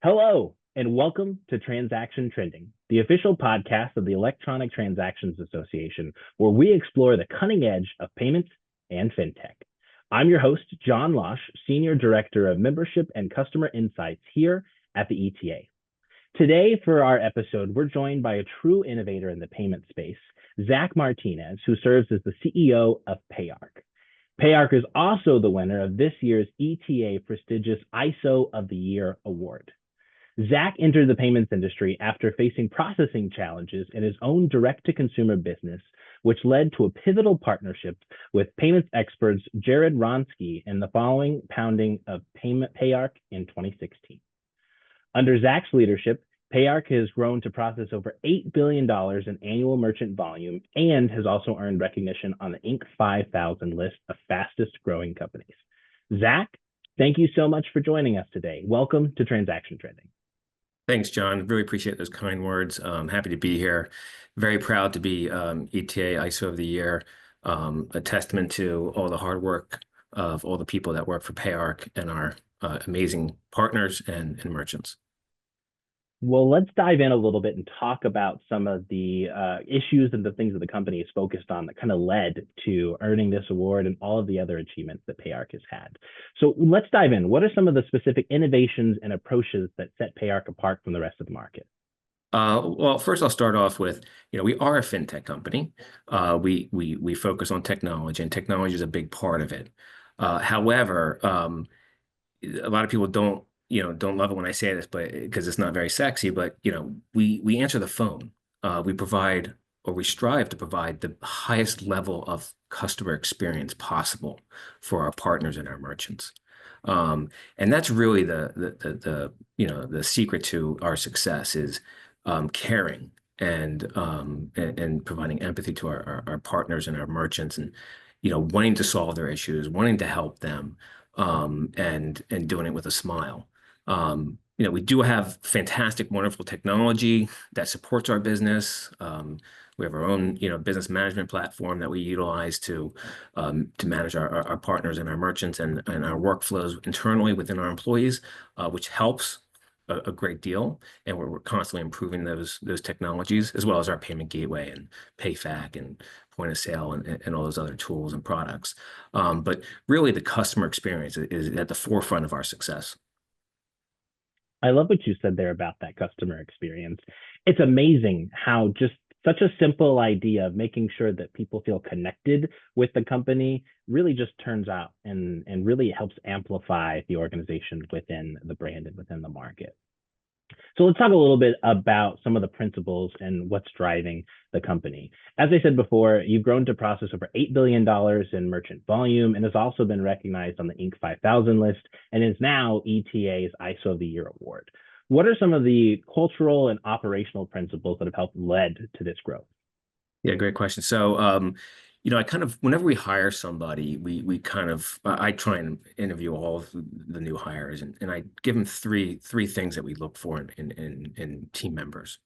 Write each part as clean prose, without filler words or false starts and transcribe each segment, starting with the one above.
Hello, and welcome to Transaction Trending, the official podcast of the Electronic Transactions Association, where we explore the cutting edge of payments and fintech. I'm your host, John Losh, Senior Director of Membership and Customer Insights here at the ETA. Today, for our episode, we're joined by a true innovator in the payment space, Zach Martinez, who serves as the CEO of PayArc. PayArc is also the winner of this year's ETA prestigious ISO of the Year award. Zach entered the payments industry after facing processing challenges in his own direct-to-consumer business, which led to a pivotal partnership with payments experts Jared Ronsky and the following founding of PayArc in 2016. Under Zach's leadership, PayArc has grown to process over $8 billion in annual merchant volume and has also earned recognition on the Inc. 5000 list of fastest growing companies. Zach, thank you so much for joining us today. Welcome to Transaction Trending. Thanks, John. Really appreciate those kind words. Happy to be here. Very proud to be ETA ISO of the Year, a testament to all the hard work of all the people that work for PayArc and our amazing partners and merchants. Well, let's dive in a little bit and talk about some of the issues and the things that the company is focused on that kind of led to earning this award and all of the other achievements that PayArc has had. So let's dive in. What are some of the specific innovations and approaches that set PayArc apart from the rest of the market? Well, first I'll start off with, we are a fintech company. We focus on technology, and technology is a big part of it. However, a lot of people don't love it when I say this, but because it's not very sexy, but we answer the phone. We provide, or we strive to provide, the highest level of customer experience possible for our partners and our merchants. And that's really the secret to our success is caring and providing empathy to our partners and our merchants, and wanting to solve their issues, wanting to help them, and doing it with a smile. We do have fantastic, wonderful technology that supports our business. We have our own, business management platform that we utilize to manage our partners and our merchants and our workflows internally within our employees, which helps a great deal. And we're constantly improving those technologies, as well as our payment gateway and PayFac and point of sale and all those other tools and products. But really, the customer experience is at the forefront of our success. I love what you said there about that customer experience. It's amazing how just such a simple idea of making sure that people feel connected with the company really just turns out and really helps amplify the organization within the brand and within the market. So let's talk a little bit about some of the principles and what's driving the company. As I said before, you've grown to process over $8 billion in merchant volume and has also been recognized on the Inc. 5000 list and is now ETA's ISO of the Year award. What are some of the cultural and operational principles that have helped lead to this growth? Yeah, great question. So, whenever we hire somebody, I try and interview all of the new hires, and I give them three things that we look for in team members.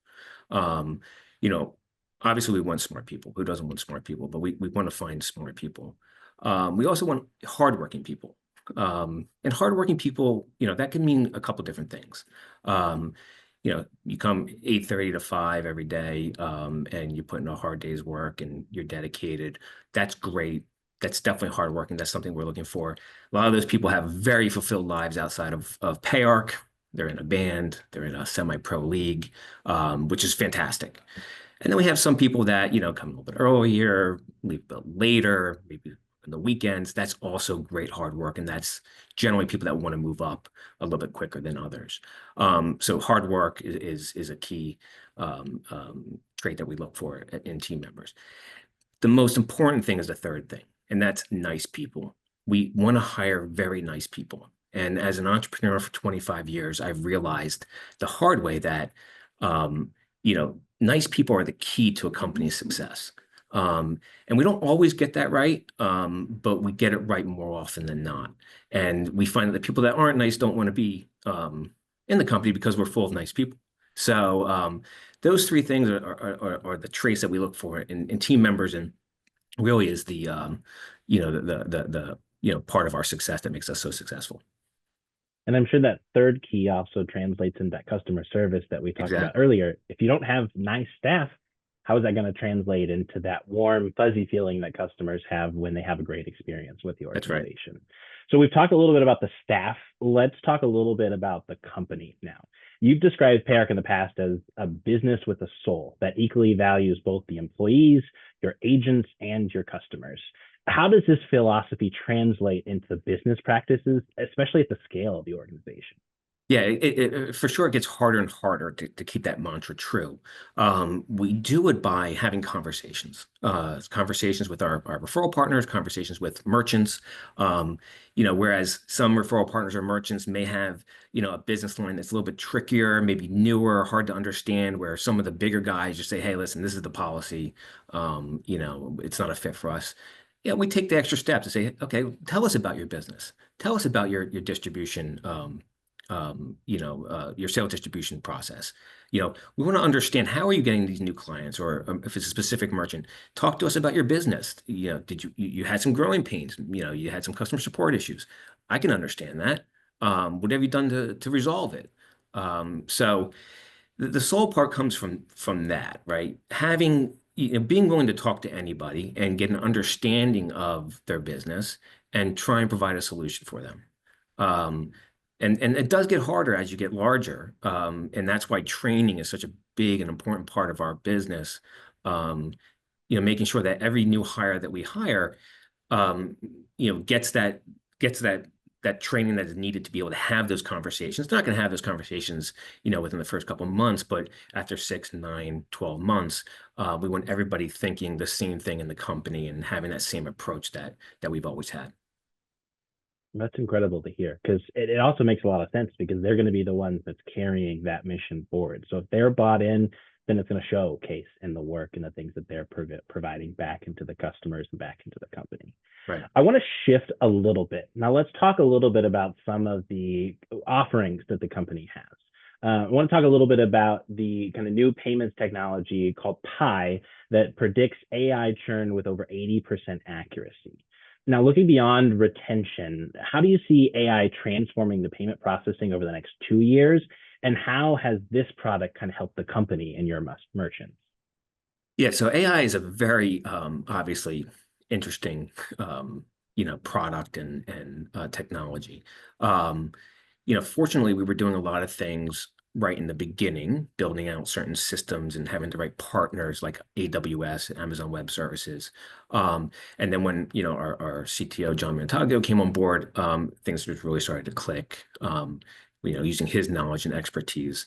Obviously we want smart people. Who doesn't want smart people? But we want to find smart people. We also want hardworking people. And hardworking people, that can mean a couple different things. You come 8:30 to 5 every day, and you put in a hard day's work and you're dedicated. That's great. That's definitely hard work, and that's something we're looking for. A lot of those people have very fulfilled lives outside of PayArc. They're in a band, they're in a semi-pro league, which is fantastic. And then we have some people that, come a little bit earlier, leave a bit later, maybe on the weekends. That's also great hard work, and that's generally people that want to move up a little bit quicker than others. So hard work is a key trait that we look for in team members. The most important thing is the third thing, and that's nice people. We want to hire very nice people. And as an entrepreneur for 25 years, I've realized the hard way that, nice people are the key to a company's success. And we don't always get that right, but we get it right more often than not. And we find that the people that aren't nice don't want to be in the company because we're full of nice people. So those three things are the traits that we look for in team members, and really is the part of our success that makes us so successful. And I'm sure that third key also translates into that customer service that we talked about Exactly. earlier. If you don't have nice staff, how is that going to translate into that warm, fuzzy feeling that customers have when they have a great experience with the That's right. organization? So we've talked a little bit about the staff. Let's talk a little bit about the company now. You've described Payarc in the past as a business with a soul that equally values both the employees, your agents, and your customers. How does this philosophy translate into the business practices, especially at the scale of the organization? Yeah, for sure it gets harder and harder to keep that mantra true. We do it by having conversations with our referral partners, conversations with merchants. Whereas some referral partners or merchants may have, a business line that's a little bit trickier, maybe newer, hard to understand, where some of the bigger guys just say, hey, listen, this is the policy. It's not a fit for us. Yeah, we take the extra step to say, okay, tell us about your business. Tell us about your distribution. Your sales distribution process. We want to understand, how are you getting these new clients, or if it's a specific merchant, talk to us about your business. Did you had some growing pains? You had some customer support issues. I can understand that. What have you done to resolve it? So the soul part comes from that, right? Being willing to talk to anybody and get an understanding of their business and try and provide a solution for them. Um, and it does get harder as you get larger. And that's why training is such a big and important part of our business. Um, Making sure that every new hire that we hire, um, gets that training that is needed to be able to have those conversations. It's not going to have those conversations, within the first couple of months, but after 6, 9, 12 months, we want everybody thinking the same thing in the company and having that same approach that we've always had. That's incredible to hear, because it also makes a lot of sense, because they're going to be the ones that's carrying that mission forward. So if they're bought in, then it's going to showcase in the work and the things that they're providing back into the customers and back into the company. Right. I want to shift a little bit. Now, let's talk a little bit about some of the offerings that the company has. I want to talk a little bit about the kind of new payments technology called Pi that predicts AI churn with over 80% accuracy. Now, looking beyond retention, how do you see AI transforming the payment processing over the next 2 years? And how has this product kind of helped the company and your merchants? Yeah, so AI is a very obviously interesting product and technology. Fortunately, we were doing a lot of things right in the beginning, building out certain systems and having the right partners like AWS, Amazon Web Services. And then when our CTO John Montaglio came on board, things just really started to click. Using his knowledge and expertise.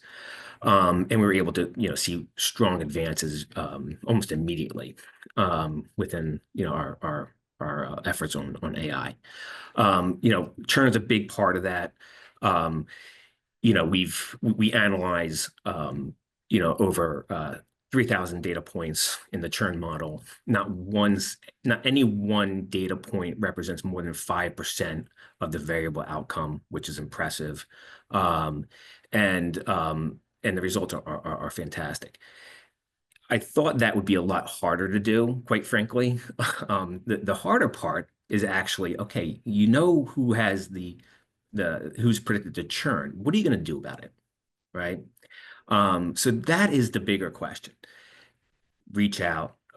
And we were able to, see strong advances almost immediately within, our efforts on AI. Churn is a big part of that. We analyze, over 3,000 data points in the churn model. Not any one data point represents more than 5% of the variable outcome, which is impressive. And the results are fantastic. I thought that would be a lot harder to do, quite frankly. The harder part is actually, okay, who has who's predicted to churn. What are you going to do about it, right? So that is the bigger question.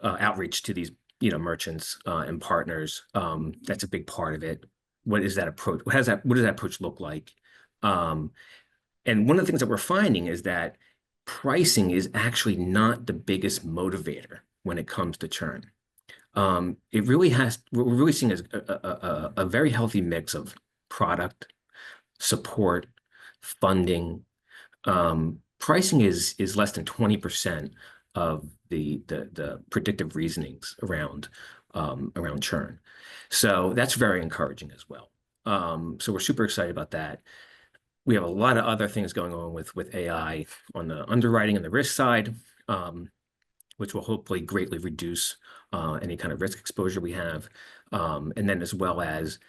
Outreach to these, merchants and partners. That's a big part of it. What is that approach? What does that approach look like? And one of the things that we're finding is that pricing is actually not the biggest motivator when it comes to churn. What we're really seeing is a very healthy mix of product, support, funding. Pricing is less than 20% of the predictive reasonings around churn. So that's very encouraging as well. So we're super excited about that. We have a lot of other things going on with AI on the underwriting and the risk side, which will hopefully greatly reduce any kind of risk exposure we have. And then as well as,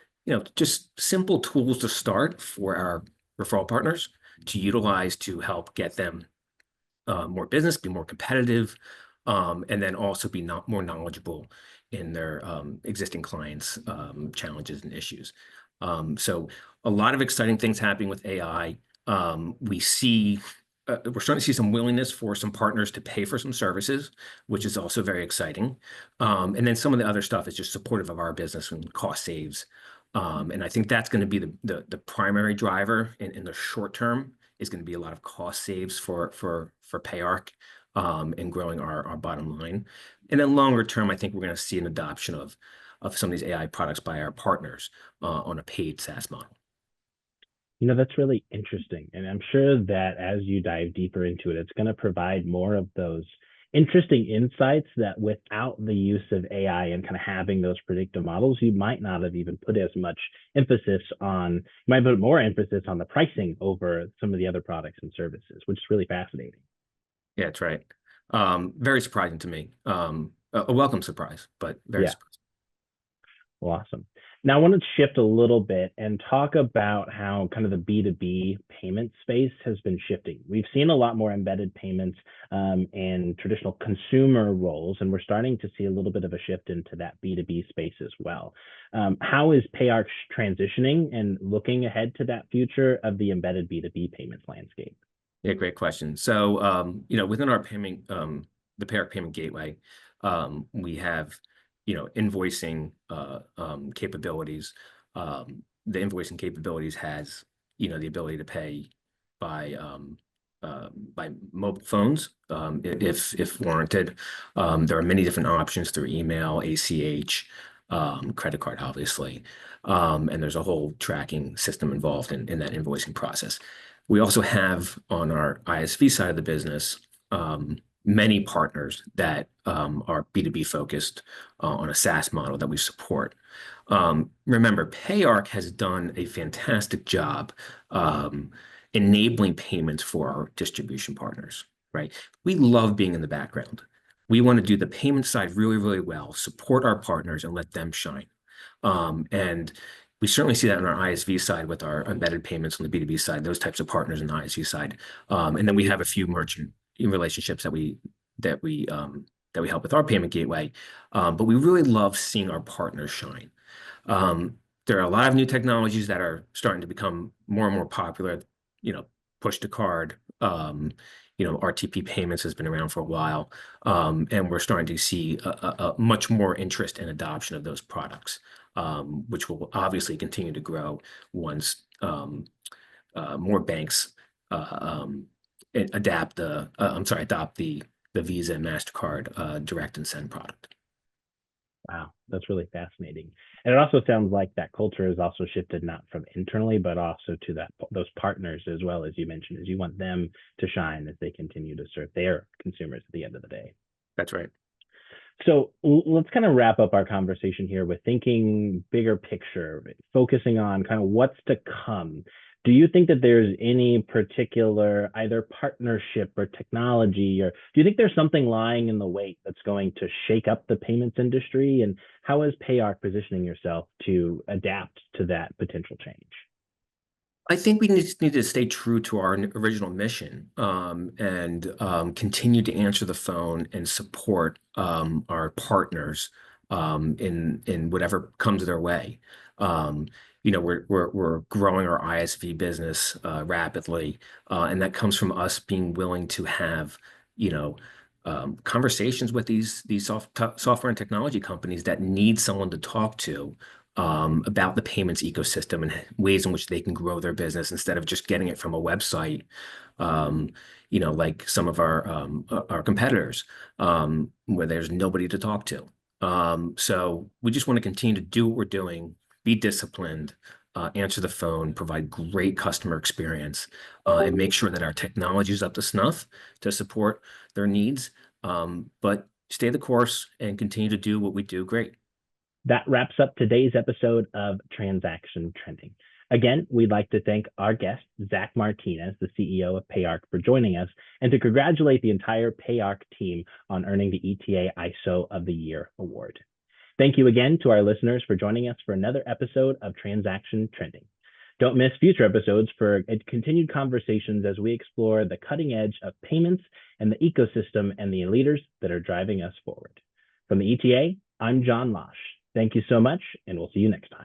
just simple tools to start for our referral partners to utilize to help get them more business, be more competitive, and then also be more knowledgeable in their existing clients' challenges and issues. So a lot of exciting things happening with AI. We see we're starting to see some willingness for some partners to pay for some services, which is also very exciting. And then some of the other stuff is just supportive of our business and cost saves. And I think that's going to be the primary driver in the short term is going to be a lot of cost saves for Payarc and growing our bottom line. And then longer term, I think we're going to see an adoption of some of these AI products by our partners on a paid SaaS model. That's really interesting. And I'm sure that as you dive deeper into it, it's going to provide more of those interesting insights that without the use of AI and kind of having those predictive models, you might not have even put as much emphasis on, you might put more emphasis on the pricing over some of the other products and services, which is really fascinating. Yeah, that's right. Very surprising to me. A welcome surprise, but very Yeah. surprising. Well, awesome. Now, I want to shift a little bit and talk about how kind of the B2B payment space has been shifting. We've seen a lot more embedded payments and traditional consumer roles, and we're starting to see a little bit of a shift into that B2B space as well. How is Payarch transitioning and looking ahead to that future of the embedded B2B payments landscape? Yeah, great question. So, within our payment, the Payarc payment gateway, we have, invoicing capabilities. The invoicing capabilities has, the ability to pay by mobile phones, if warranted. There are many different options through email, ACH, credit card, obviously. And there's a whole tracking system involved in that invoicing process. We also have on our ISV side of the business many partners that are B2B focused on a SaaS model that we support. Remember, Payarc has done a fantastic job enabling payments for our distribution partners, right? We love being in the background. We want to do the payment side really, really well, support our partners, and let them shine. And we certainly see that on our ISV side with our embedded payments on the B2B side, those types of partners on the ISV side. And then we have a few merchant relationships that we help with our payment gateway. But we really love seeing our partners shine. There are a lot of new technologies that are starting to become more and more popular, push to card. RTP payments has been around for a while, and we're starting to see a much more interest and adoption of those products, which will obviously continue to grow once more banks adopt the Visa and MasterCard direct and send product. Wow, that's really fascinating. And it also sounds like that culture has also shifted not from internally, but also to those partners as well, as you mentioned, as you want them to shine as they continue to serve their consumers at the end of the day. That's right. So let's kind of wrap up our conversation here with thinking bigger picture, focusing on kind of what's to come. Do you think that there's any particular either partnership or technology, or do you think there's something lying in the wait that's going to shake up the payments industry? And how is Payarc positioning yourself to adapt to that potential change? I think we need to stay true to our original mission and continue to answer the phone and support our partners in whatever comes their way. We're growing our ISV business rapidly, and that comes from us being willing to have conversations with these software and technology companies that need someone to talk to about the payments ecosystem and ways in which they can grow their business instead of just getting it from a website, like some of our competitors, where there's nobody to talk to. So we just want to continue to do what we're doing, be disciplined, answer the phone, provide great customer experience, and make sure that our technology is up to snuff to support their needs. But stay the course and continue to do what we do great. That wraps up today's episode of Transaction Trending. Again, we'd like to thank our guest, Zach Martinez, the CEO of Payarc, for joining us, and to congratulate the entire Payarc team on earning the ETA ISO of the Year award. Thank you again to our listeners for joining us for another episode of Transaction Trending. Don't miss future episodes for continued conversations as we explore the cutting edge of payments and the ecosystem and the leaders that are driving us forward. From the ETA, I'm John Losh. Thank you so much, and we'll see you next time.